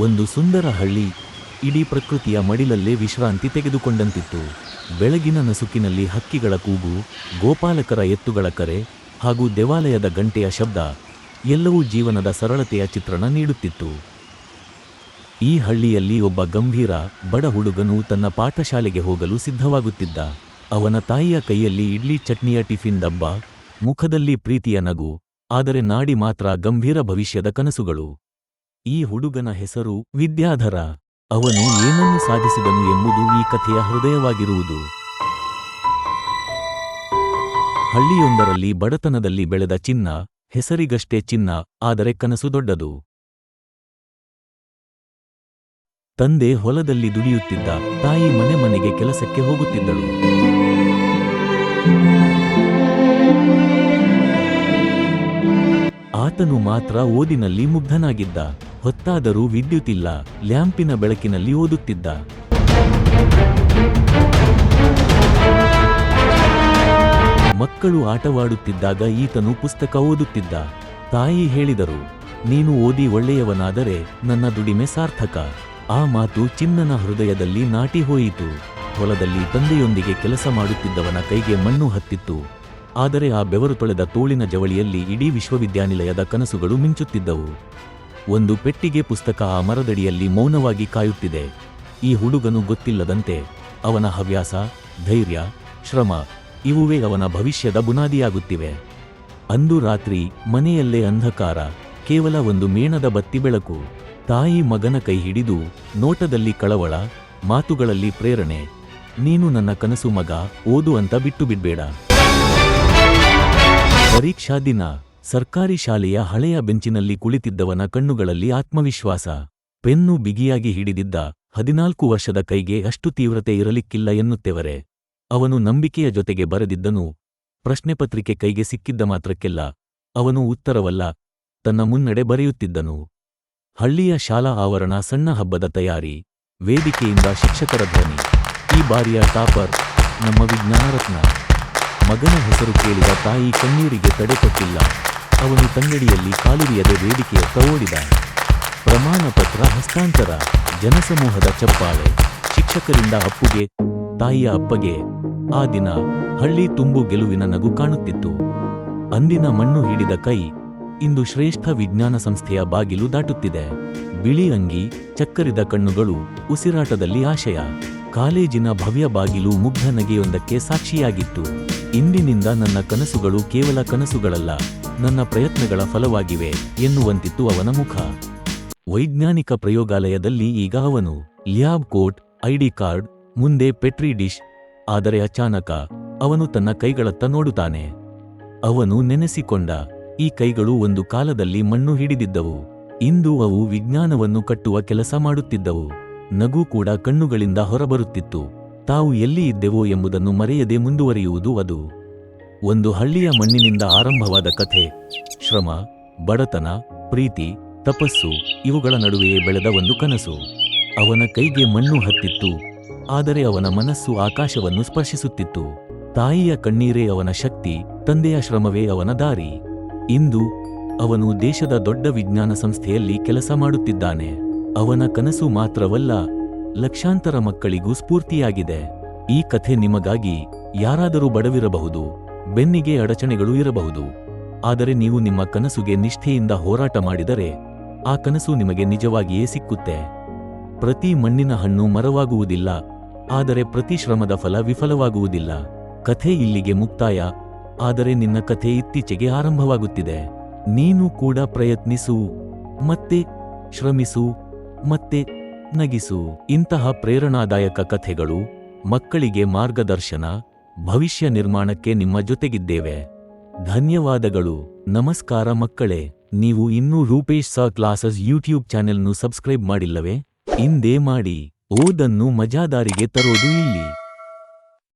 ಒಂದು ಸುಂದರ ಹಳ್ಳಿ ಇಡೀ ಪ್ರಕೃತಿಯ ಮಡಿಲಲ್ಲೇ ವಿಶ್ರಾಂತಿ ತೆಗೆದುಕೊಂಡಂತಿತ್ತು. ಬೆಳಗಿನ ನಸುಕಿನಲ್ಲಿ ಹಕ್ಕಿಗಳ ಕೂಗು, ಗೋಪಾಲಕರ ಎತ್ತುಗಳ ಕರೆ ಹಾಗೂ ದೇವಾಲಯದ ಗಂಟೆಯ ಶಬ್ದ ಎಲ್ಲವೂ ಜೀವನದ ಸರಳತೆಯ ಚಿತ್ರಣ ನೀಡುತ್ತಿತ್ತು. ಈ ಹಳ್ಳಿಯಲ್ಲಿ ಒಬ್ಬ ಗಂಭೀರ ಬಡ ಹುಡುಗನು ತನ್ನ ಪಾಠಶಾಲೆಗೆ ಹೋಗಲು ಸಿದ್ಧವಾಗುತ್ತಿದ್ದ. ಅವನ ತಾಯಿಯ ಕೈಯಲ್ಲಿ ಇಡ್ಲಿ ಚಟ್ನಿಯ ಟಿಫಿನ್ ಡಬ್ಬ, ಮುಖದಲ್ಲಿ ಪ್ರೀತಿಯ ನಗು, ಆದರೆ ನಾಡಿ ಮಾತ್ರ ಗಂಭೀರ ಭವಿಷ್ಯದ ಕನಸುಗಳು. ಈ ಹುಡುಗನ ಹೆಸರು ವಿದ್ಯಾಧರ. ಅವನು ಏನನ್ನು ಸಾಧಿಸಿದನು ಎಂಬುದು ಈ ಕಥೆಯ ಹೃದಯವಾಗಿರುವುದು. ಹಳ್ಳಿಯೊಂದರಲ್ಲಿ ಬಡತನದಲ್ಲಿ ಬೆಳೆದ ಚಿನ್ನ, ಹೆಸರಿಗಷ್ಟೇ ಚಿನ್ನ, ಆದರೆ ಕನಸು ದೊಡ್ಡದು. ತಂದೆ ಹೊಲದಲ್ಲಿ ದುಡಿಯುತ್ತಿದ್ದ, ತಾಯಿ ಮನೆ ಮನೆಗೆ ಕೆಲಸಕ್ಕೆ ಹೋಗುತ್ತಿದ್ದಳು. ಆತನು ಮಾತ್ರ ಓದಿನಲ್ಲಿ ಮುಗ್ಧನಾಗಿದ್ದ. ಹೊತ್ತಾದರೂ ವಿದ್ಯುತ್ತಿಲ್ಲ, ಲ್ಯಾಂಪಿನ ಬೆಳಕಿನಲ್ಲಿ ಓದುತ್ತಿದ್ದ. ಮಕ್ಕಳು ಆಟವಾಡುತ್ತಿದ್ದಾಗ ಈತನು ಪುಸ್ತಕ ಓದುತ್ತಿದ್ದ. ತಾಯಿ ಹೇಳಿದರು, ನೀನು ಓದಿ ಒಳ್ಳೆಯವನಾದರೆ ನನ್ನ ದುಡಿಮೆ ಸಾರ್ಥಕ. ಆ ಮಾತು ಚಿನ್ನನ ಹೃದಯದಲ್ಲಿ ನಾಟಿ ಹೋಯಿತು. ಹೊಲದಲ್ಲಿ ತಂದೆಯೊಂದಿಗೆ ಕೆಲಸ ಮಾಡುತ್ತಿದ್ದವನ ಕೈಗೆ ಮಣ್ಣು ಹತ್ತಿತ್ತು. ಆದರೆ ಆ ಬೆವರು ತೊಳೆದ ತೋಳಿನ ಜವಳಿಯಲ್ಲಿ ಇಡೀ ವಿಶ್ವವಿದ್ಯಾನಿಲಯದ ಕನಸುಗಳು ಮಿಂಚುತ್ತಿದ್ದವು. ಒಂದು ಪೆಟ್ಟಿಗೆ ಪುಸ್ತಕ ಆ ಮರದಡಿಯಲ್ಲಿ ಮೌನವಾಗಿ ಕಾಯುತ್ತಿದೆ. ಈ ಹುಡುಗನು ಗೊತ್ತಿಲ್ಲದಂತೆ ಅವನ ಹವ್ಯಾಸ, ಧೈರ್ಯ, ಶ್ರಮ ಇವುವೇ ಅವನ ಭವಿಷ್ಯದ ಬುನಾದಿಯಾಗುತ್ತಿವೆ. ಅಂದು ರಾತ್ರಿ ಮನೆಯಲ್ಲೇ ಅಂಧಕಾರ, ಕೇವಲ ಒಂದು ಮೇಣದ ಬತ್ತಿ ಬೆಳಕು. ತಾಯಿ ಮಗನ ಕೈ ಹಿಡಿದು, ನೋಟದಲ್ಲಿ ಕಳವಳ, ಮಾತುಗಳಲ್ಲಿ ಪ್ರೇರಣೆ, ನೀನು ನನ್ನ ಕನಸು ಮಗ, ಓದು ಅಂತ ಬಿಟ್ಟು ಬಿಡ್ಬೇಡ. ಪರೀಕ್ಷಾ ದಿನ. ಸರ್ಕಾರಿ ಶಾಲೆಯ ಹಳೆಯ ಬೆಂಚಿನಲ್ಲಿ ಕುಳಿತಿದ್ದವನ ಕಣ್ಣುಗಳಲ್ಲಿ ಆತ್ಮವಿಶ್ವಾಸ. ಪೆನ್ನು ಬಿಗಿಯಾಗಿ ಹಿಡಿದಿದ್ದ 14 ವರ್ಷದ ಕೈಗೆ ಅಷ್ಟು ತೀವ್ರತೆ ಇರಲಿಕ್ಕಿಲ್ಲ ಎನ್ನುತ್ತೇವರೆ. ಅವನು ನಂಬಿಕೆಯ ಜೊತೆಗೆ ಬರೆದಿದ್ದನು. ಪ್ರಶ್ನೆಪತ್ರಿಕೆ ಕೈಗೆ ಸಿಕ್ಕಿದ್ದ ಮಾತ್ರಕ್ಕೆಲ್ಲ ಅವನು ಉತ್ತರವಲ್ಲ, ತನ್ನ ಮುನ್ನಡೆ ಬರೆಯುತ್ತಿದ್ದನು. ಹಳ್ಳಿಯ ಶಾಲಾ ಆವರಣ ಸಣ್ಣ ಹಬ್ಬದ ತಯಾರಿ. ವೇದಿಕೆಯಿಂದ ಶಿಕ್ಷಕರ ಧ್ವನಿ, ಈ ಬಾರಿಯ ಟಾಪರ್ ನಮ್ಮ ವಿಜ್ಞಾನ ರತ್ನ. ಮಗನ ಹೆಸರು ಕೇಳಿದ ತಾಯಿ ಕಣ್ಣೀರಿಗೆ ತಡೆಕೊಟ್ಟಿಲ್ಲ. ಅವನು ತಂಗಡಿಯಲ್ಲಿ ಕಾಲಿರಿಯದೆ ವೇದಿಕೆಯತ್ತ ಓಡಿದ. ಪ್ರಮಾಣ ಪತ್ರ ಹಸ್ತಾಂತರ, ಜನಸಮೂಹದ ಚಪ್ಪಾಳೆ, ಶಿಕ್ಷಕರಿಂದ ಅಪ್ಪುಗೆ, ತಾಯಿಯ ಅಪ್ಪಗೆ. ಆ ದಿನ ಹಳ್ಳಿ ತುಂಬು ಗೆಲುವಿನ ನಗು ಕಾಣುತ್ತಿತ್ತು. ಅಂದಿನ ಮಣ್ಣು ಹಿಡಿದ ಕೈ ಇಂದು ಶ್ರೇಷ್ಠ ವಿಜ್ಞಾನ ಸಂಸ್ಥೆಯ ಬಾಗಿಲು ದಾಟುತ್ತಿದೆ. ಬಿಳಿ ಅಂಗಿ, ಚಕ್ಕರಿದ ಕಣ್ಣುಗಳು, ಉಸಿರಾಟದಲ್ಲಿ ಆಶಯ. ಕಾಲೇಜಿನ ಭವ್ಯ ಬಾಗಿಲು ಮುಗ್ಧ ನಗೆಯೊಂದಕ್ಕೆ ಸಾಕ್ಷಿಯಾಗಿತ್ತು. ಇಂದಿನಿಂದ ನನ್ನ ಕನಸುಗಳು ಕೇವಲ ಕನಸುಗಳಲ್ಲ, ನನ್ನ ಪ್ರಯತ್ನಗಳ ಫಲವಾಗಿವೆ ಎನ್ನುವಂತಿತ್ತು ಅವನ ಮುಖ. ವೈಜ್ಞಾನಿಕ ಪ್ರಯೋಗಾಲಯದಲ್ಲಿ ಈಗ ಅವನು. ಲ್ಯಾಬ್ ಕೋಟ್, ಐಡಿ ಕಾರ್ಡ್, ಮುಂದೆ ಪೆಟ್ರಿ ಡಿಶ್. ಆದರೆ ಅಚಾನಕ ಅವನು ತನ್ನ ಕೈಗಳತ್ತ ನೋಡುತ್ತಾನೆ. ಅವನು ನೆನೆಸಿಕೊಂಡ, ಈ ಕೈಗಳು ಒಂದು ಕಾಲದಲ್ಲಿ ಮಣ್ಣು ಹಿಡಿದಿದ್ದವು. ಇಂದು ಅವು ವಿಜ್ಞಾನವನ್ನು ಕಟ್ಟುವ ಕೆಲಸ ಮಾಡುತ್ತಿದ್ದವು. ನಗು ಕೂಡ ಕಣ್ಣುಗಳಿಂದ ಹೊರಬರುತ್ತಿತ್ತು. ತಾವು ಎಲ್ಲಿ ಇದ್ದೆವೋ ಎಂಬುದನ್ನು ಮರೆಯದೆ ಮುಂದುವರಿಯುವುದು ಅದು. ಒಂದು ಹಳ್ಳಿಯ ಮಣ್ಣಿನಿಂದ ಆರಂಭವಾದ ಕಥೆ. ಶ್ರಮ, ಬಡತನ, ಪ್ರೀತಿ, ತಪಸ್ಸು ಇವುಗಳ ನಡುವೆಯೇ ಬೆಳೆದ ಒಂದು ಕನಸು. ಅವನ ಕೈಗೆ ಮಣ್ಣು ಹತ್ತಿತ್ತು, ಆದರೆ ಅವನ ಮನಸ್ಸು ಆಕಾಶವನ್ನು ಸ್ಪರ್ಶಿಸುತ್ತಿತ್ತು. ತಾಯಿಯ ಕಣ್ಣೀರೇ ಅವನ ಶಕ್ತಿ, ತಂದೆಯ ಶ್ರಮವೇ ಅವನ ದಾರಿ. ಇಂದು ಅವನು ದೇಶದ ದೊಡ್ಡ ವಿಜ್ಞಾನ ಸಂಸ್ಥೆಯಲ್ಲಿ ಕೆಲಸ ಮಾಡುತ್ತಿದ್ದಾನೆ. ಅವನ ಕನಸು ಮಾತ್ರವಲ್ಲ, ಲಕ್ಷಾಂತರ ಮಕ್ಕಳಿಗೂ ಸ್ಫೂರ್ತಿಯಾಗಿದೆ. ಈ ಕಥೆ ನಿಮಗಾಗಿ. ಯಾರಾದರೂ ಬಡವಿರಬಹುದು, ಬೆನ್ನಿಗೆ ಅಡಚಣೆಗಳು ಇರಬಹುದು, ಆದರೆ ನೀವು ನಿಮ್ಮ ಕನಸುಗೆ ನಿಷ್ಠೆಯಿಂದ ಹೋರಾಟ ಮಾಡಿದರೆ ಆ ಕನಸು ನಿಮಗೆ ನಿಜವಾಗಿಯೇ ಸಿಕ್ಕುತ್ತೆ. ಪ್ರತಿ ಮಣ್ಣಿನ ಹಣ್ಣು ಮರವಾಗುವುದಿಲ್ಲ, ಆದರೆ ಪ್ರತಿ ಶ್ರಮದ ಫಲ ವಿಫಲವಾಗುವುದಿಲ್ಲ. ಕಥೆ ಇಲ್ಲಿಗೆ ಮುಕ್ತಾಯ, ಆದರೆ ನಿನ್ನ ಕಥೆ ಇತ್ತೀಚೆಗೆ ಆರಂಭವಾಗುತ್ತಿದೆ. ನೀನು ಕೂಡ ಪ್ರಯತ್ನಿಸು, ಮತ್ತೆ ಶ್ರಮಿಸು, ಮತ್ತೆ ನಗಿಸು. ಇಂತಹ ಪ್ರೇರಣಾದಾಯಕ ಕಥೆಗಳು, ಮಕ್ಕಳಿಗೆ ಮಾರ್ಗದರ್ಶನ, ಭವಿಷ್ಯ ನಿರ್ಮಾಣಕ್ಕೆ ನಿಮ್ಮ ಜೊತೆಗಿದ್ದೇವೆ. ಧನ್ಯವಾದಗಳು. ನಮಸ್ಕಾರ ಮಕ್ಕಳೇ. ನೀವು ಇನ್ನೂ ರೂಪೇಶ್ ಸರ್ ಕ್ಲಾಸಸ್ ಯೂಟ್ಯೂಬ್ ಚಾನೆಲ್ನು ಸಬ್ಸ್ಕ್ರೈಬ್ ಮಾಡಿಲ್ಲವೇ? ಇಂದೇ ಮಾಡಿ. ಓದನ್ನು ಮಜಾದಾರಿಗೆ ತರೋದು ಇಲ್ಲಿ.